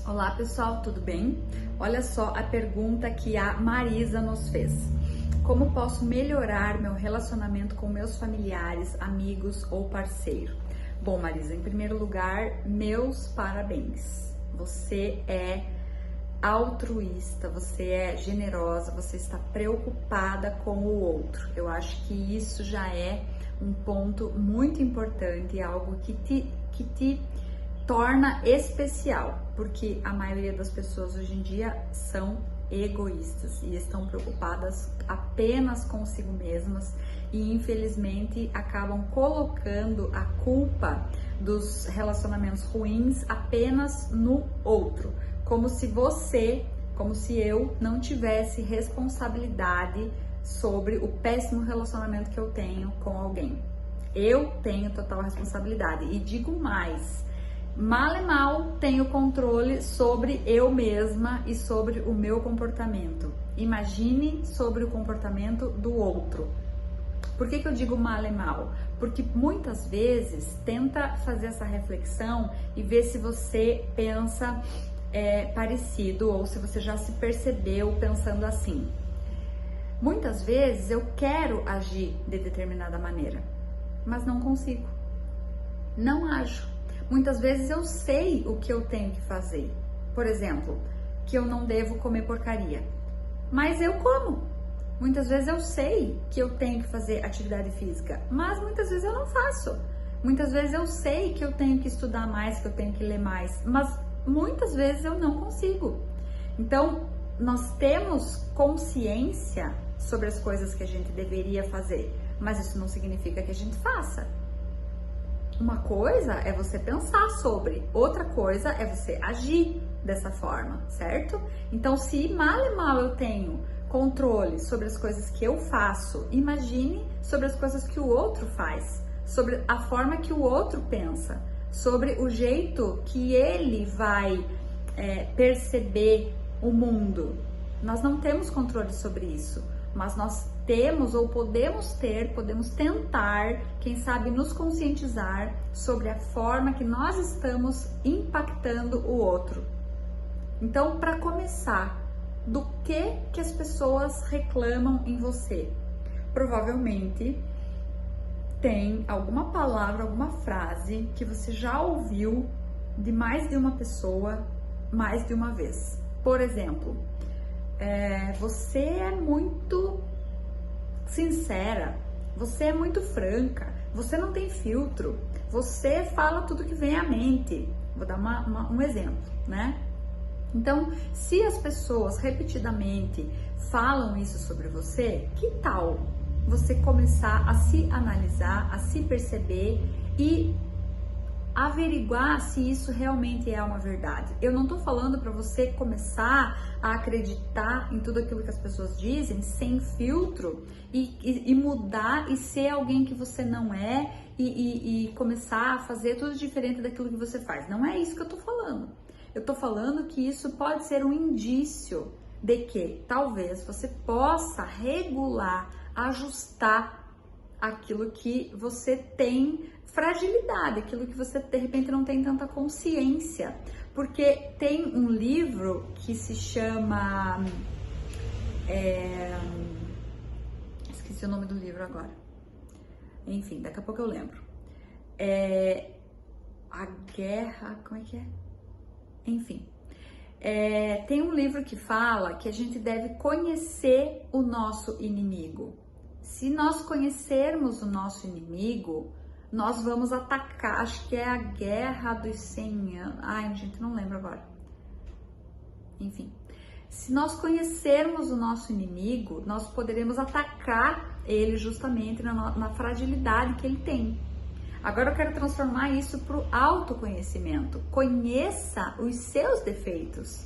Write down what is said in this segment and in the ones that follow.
Olá pessoal, tudo bem? Olha só a pergunta que a Marisa nos fez. Como posso melhorar meu relacionamento com meus familiares, amigos ou parceiro? Bom, Marisa, em primeiro lugar, meus parabéns. Você é altruísta, você é generosa, você está preocupada com o outro. Eu acho que isso já é um ponto muito importante, algo que te torna especial, porque a maioria das pessoas hoje em dia são egoístas e estão preocupadas apenas consigo mesmas e infelizmente acabam colocando a culpa dos relacionamentos ruins apenas no outro, como se eu não tivesse responsabilidade sobre o péssimo relacionamento que eu tenho com alguém. Eu tenho total responsabilidade e digo mais, mal e mal tenho controle sobre eu mesma e sobre o meu comportamento. Imagine sobre o comportamento do outro. Por que eu digo mal e mal? Porque muitas vezes tenta fazer essa reflexão e ver se você pensa parecido ou se você já se percebeu pensando assim. Muitas vezes eu quero agir de determinada maneira, mas não consigo. Não ajo. Muitas vezes eu sei o que eu tenho que fazer. Por exemplo, que eu não devo comer porcaria, mas eu como. Muitas vezes eu sei que eu tenho que fazer atividade física, mas muitas vezes eu não faço. Muitas vezes eu sei que eu tenho que estudar mais, que eu tenho que ler mais, mas muitas vezes eu não consigo. Então, nós temos consciência sobre as coisas que a gente deveria fazer, mas isso não significa que a gente faça. Uma coisa é você pensar sobre, outra coisa é você agir dessa forma, certo? Então, se mal e mal eu tenho controle sobre as coisas que eu faço, imagine sobre as coisas que o outro faz, sobre a forma que o outro pensa, sobre o jeito que ele vai perceber o mundo. Nós não temos controle sobre isso, mas nós temos ou podemos tentar, quem sabe, nos conscientizar sobre a forma que nós estamos impactando o outro. Então, para começar, do que as pessoas reclamam em você? Provavelmente tem alguma palavra, alguma frase que você já ouviu de mais de uma pessoa, mais de uma vez. Por exemplo, você é muito sincera, você é muito franca, você não tem filtro, você fala tudo que vem à mente. Vou dar um exemplo, né? Então, se as pessoas repetidamente falam isso sobre você, que tal você começar a se analisar, a se perceber e averiguar se isso realmente é uma verdade. Eu não tô falando para você começar a acreditar em tudo aquilo que as pessoas dizem sem filtro e mudar e ser alguém que você não é e começar a fazer tudo diferente daquilo que você faz. Não é isso que eu tô falando. Eu tô falando que isso pode ser um indício de que talvez você possa regular, ajustar aquilo que você tem fragilidade, aquilo que você de repente não tem tanta consciência, porque tem um livro que se chama esqueci o nome do livro agora, enfim, daqui a pouco eu lembro, A Guerra, como é que é? Enfim, tem um livro que fala que a gente deve conhecer o nosso inimigo. Se nós conhecermos o nosso inimigo, nós vamos atacar, acho que é a Guerra dos 100 anos, ai gente, não lembro agora. Enfim, se nós conhecermos o nosso inimigo, nós poderemos atacar ele justamente na fragilidade que ele tem. Agora eu quero transformar isso para o autoconhecimento. Conheça os seus defeitos.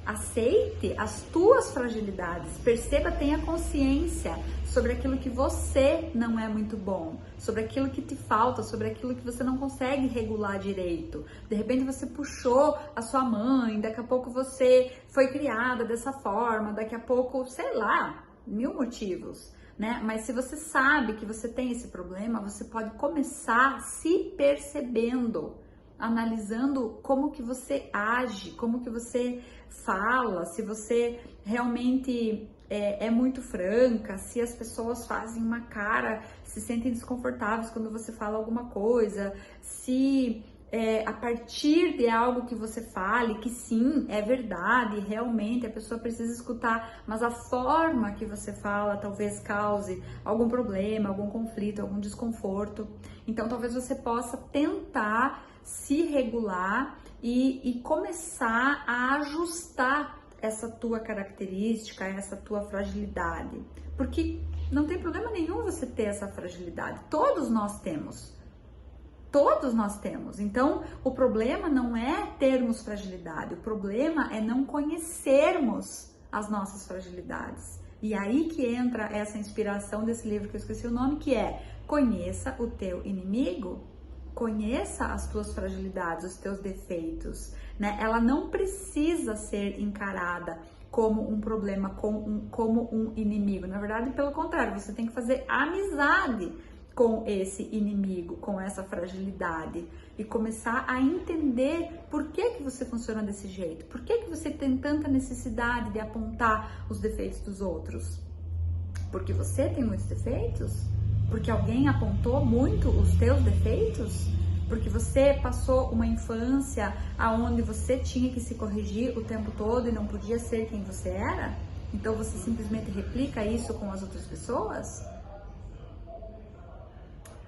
Aceite as tuas fragilidades, perceba, tenha consciência sobre aquilo que você não é muito bom, sobre aquilo que te falta, sobre aquilo que você não consegue regular direito. De repente você puxou a sua mãe, daqui a pouco você foi criada dessa forma, daqui a pouco, sei lá, 1000 motivos, né? Mas se você sabe que você tem esse problema, você pode começar se percebendo. analisando como que você age, como que você fala, se você realmente é muito franca, se as pessoas fazem uma cara, se sentem desconfortáveis quando você fala alguma coisa, se a partir de algo que você fale, que sim, é verdade, realmente a pessoa precisa escutar, mas a forma que você fala talvez cause algum problema, algum conflito, algum desconforto. Então talvez você possa tentar se regular e começar a ajustar essa tua característica, essa tua fragilidade, porque não tem problema nenhum você ter essa fragilidade, todos nós temos. Todos nós temos. Então, o problema não é termos fragilidade, o problema é não conhecermos as nossas fragilidades. E aí que entra essa inspiração desse livro que eu esqueci o nome, que é Conheça o Teu Inimigo. Conheça as tuas fragilidades, os teus defeitos, né? Ela não precisa ser encarada como um problema, como um inimigo. Na verdade, pelo contrário, você tem que fazer amizade com esse inimigo, com essa fragilidade e começar a entender por que você funciona desse jeito, por que você tem tanta necessidade de apontar os defeitos dos outros. Porque você tem muitos defeitos? Porque alguém apontou muito os teus defeitos? Porque você passou uma infância onde você tinha que se corrigir o tempo todo e não podia ser quem você era? Então você simplesmente replica isso com as outras pessoas?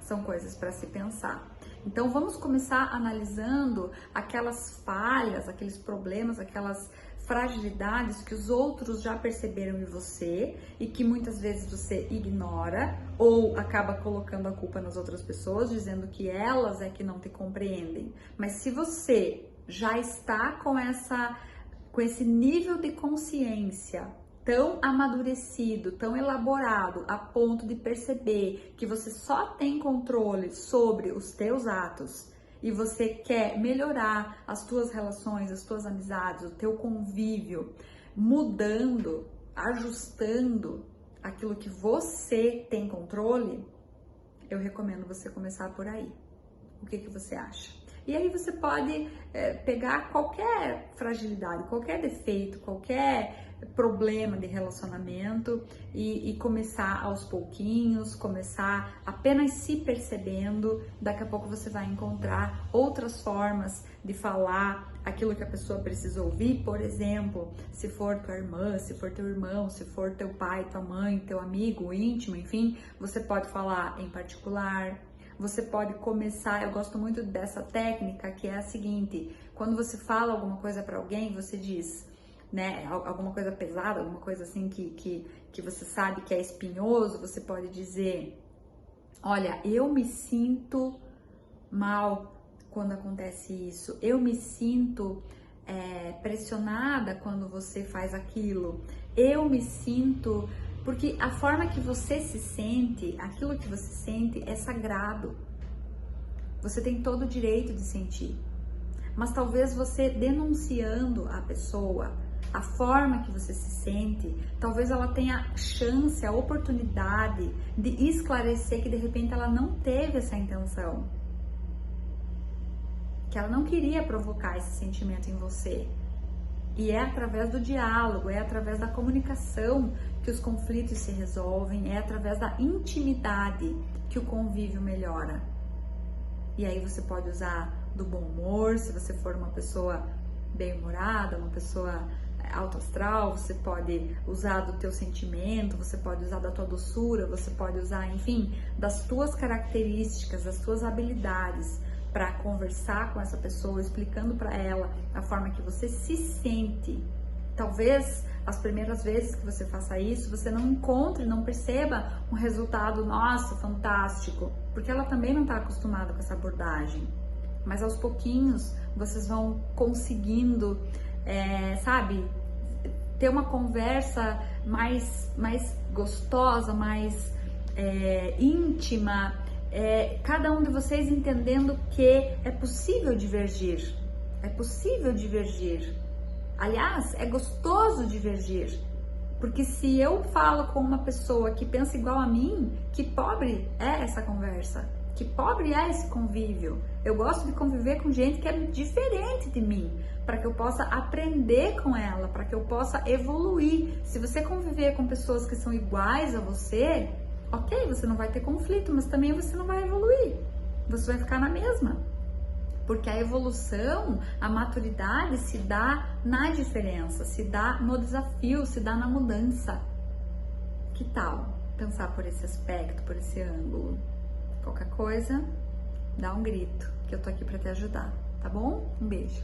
São coisas para se pensar. Então vamos começar analisando aquelas falhas, aqueles problemas, aquelas fragilidades que os outros já perceberam em você e que muitas vezes você ignora ou acaba colocando a culpa nas outras pessoas, dizendo que elas é que não te compreendem. Mas se você já está com esse nível de consciência tão amadurecido, tão elaborado, a ponto de perceber que você só tem controle sobre os teus atos e você quer melhorar as tuas relações, as tuas amizades, o teu convívio, mudando, ajustando aquilo que você tem controle, eu recomendo você começar por aí. O que você acha? E aí você pode pegar qualquer fragilidade, qualquer defeito, qualquer problema de relacionamento e começar aos pouquinhos, começar apenas se percebendo. Daqui a pouco você vai encontrar outras formas de falar aquilo que a pessoa precisa ouvir. Por exemplo, se for tua irmã, se for teu irmão, se for teu pai, tua mãe, teu amigo íntimo, enfim, você pode falar em particular. Você pode começar, eu gosto muito dessa técnica, que é a seguinte: quando você fala alguma coisa para alguém, você diz, né, alguma coisa pesada, alguma coisa assim que você sabe que é espinhoso, você pode dizer: olha, eu me sinto mal quando acontece isso, eu me sinto pressionada quando você faz aquilo, eu me sinto... Porque a forma que você se sente, aquilo que você sente é sagrado. Você tem todo o direito de sentir. Mas talvez você denunciando a pessoa, a forma que você se sente, talvez ela tenha chance, a oportunidade de esclarecer que de repente ela não teve essa intenção. Que ela não queria provocar esse sentimento em você. E é através do diálogo, é através da comunicação que os conflitos se resolvem, é através da intimidade que o convívio melhora. E aí você pode usar do bom humor, se você for uma pessoa bem-humorada, uma pessoa alto astral, você pode usar do teu sentimento, você pode usar da tua doçura, você pode usar, enfim, das tuas características, das tuas habilidades, para conversar com essa pessoa, explicando para ela a forma que você se sente. Talvez as primeiras vezes que você faça isso, você não encontre, não perceba um resultado, nossa, fantástico, porque ela também não está acostumada com essa abordagem. Mas aos pouquinhos vocês vão conseguindo, sabe, ter uma conversa mais gostosa, mais íntima. Cada um de vocês entendendo que é possível divergir, aliás, é gostoso divergir, porque se eu falo com uma pessoa que pensa igual a mim, que pobre é essa conversa, Que pobre é esse convívio? Eu gosto de conviver com gente que é diferente de mim, para que eu possa aprender com ela, para que eu possa evoluir. Se você conviver com pessoas que são iguais a você, ok, você não vai ter conflito, mas também você não vai evoluir. Você vai ficar na mesma. Porque a evolução, a maturidade se dá na diferença, se dá no desafio, se dá na mudança. Que tal pensar por esse aspecto, por esse ângulo? Qualquer coisa, dá um grito, que eu tô aqui para te ajudar, tá bom? Um beijo.